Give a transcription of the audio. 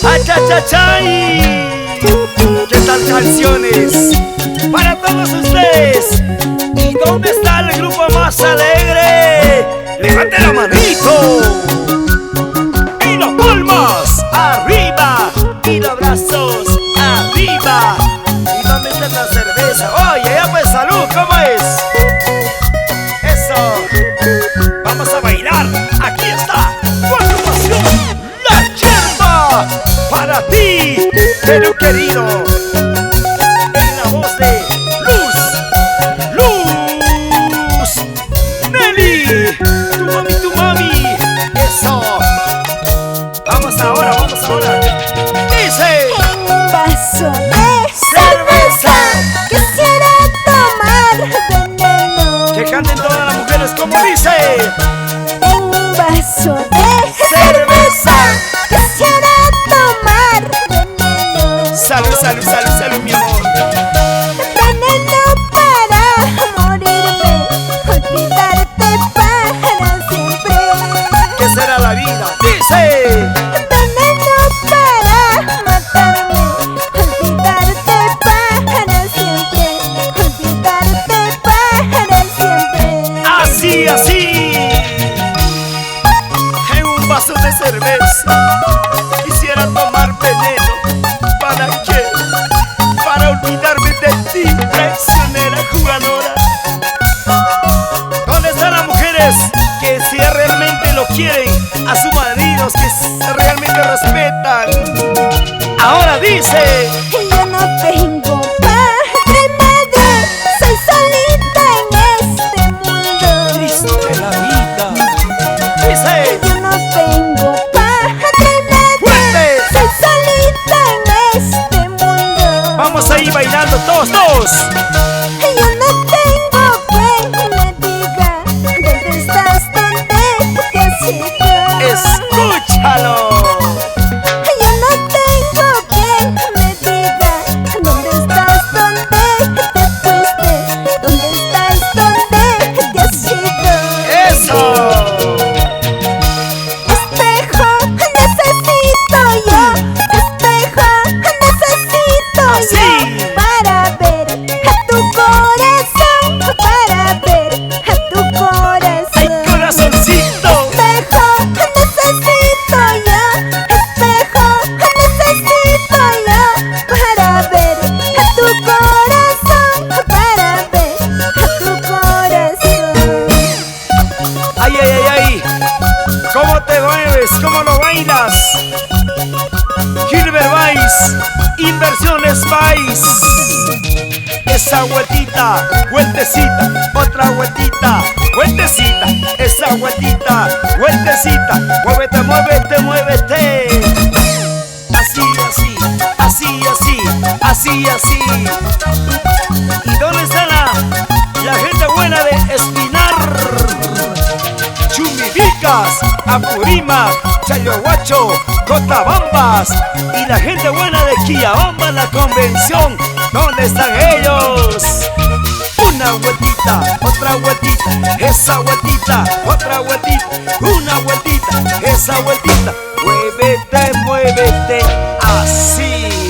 ¡Achachachay! ¿Qué tal canciones? Para todos ustedes. ¿Y dónde está el grupo más alegre? ¡Levante la manito! ¡Y las palmas! ¡Arriba! ¡Y los brazos! ¡Arriba! ¿Y dónde está la cerveza? Oye, ya pues salud, ¿cómo es? Eso. Vamos a bailar. Aquí está. ¡Con tu pasión! ¡La yerba! Para ti, Perú querido. En la voz de Luz Nelly, tu mami, eso. Vamos ahora. Dice: Un vaso de cerveza. quisiera tomar veneno. Que canten todas las mujeres como dice: En un vaso de cerveza. quisiera tomar veneno. Salud, mi amor. Veneno para morirme, olvidarte para siempre. ¿Qué será la vida? Dice: Veneno para matarme, olvidarte para siempre, olvidarte para siempre. así. En un vaso de cerveza quisiera tomar veneno. ¿Para qué? Para olvidarme de ti, traicionera jugadora. ¿Dónde están las mujeres que si realmente lo quieren a sus maridos, que realmente respetan? Ahora dice: Yo no tengo padre, madre, soy solita en este mundo. triste la vida. Dice: Yo no tengo padre, madre, fuerte. soy solita en este mundo. Vamos a ir bailando todos. Yo no tengo quien me diga dónde estás, dónde te has ido. Escúchalo. Yo no tengo quien me diga dónde estás, dónde te fuiste, dónde estás, dónde te has ido. Eso. Espejo necesito yo, espejo necesito Así. yo, para ver a tu corazón, para ver a tu corazón. Ay, corazoncito. Espejo necesito yo, espejo necesito yo, para ver a tu corazón, para ver a tu corazón. Ay. ¿Cómo te mueves? ¿Cómo lo bailas? Gilbert Weiss, Inversiones Weiss. Esa vueltita, vueltecita, otra vueltita, vueltecita, esa vueltita, vueltecita, muévete. Así. ¿Y dónde está la gente buena de Espinar? Chumivicas, Apurímac, Chayohuacho, Cotabambas y la gente buena de Quillabamba, la convención. ¿Dónde están ellos? Una vueltita, otra vueltita, esa vueltita, otra vueltita, una vueltita, esa vueltita. Muévete, así.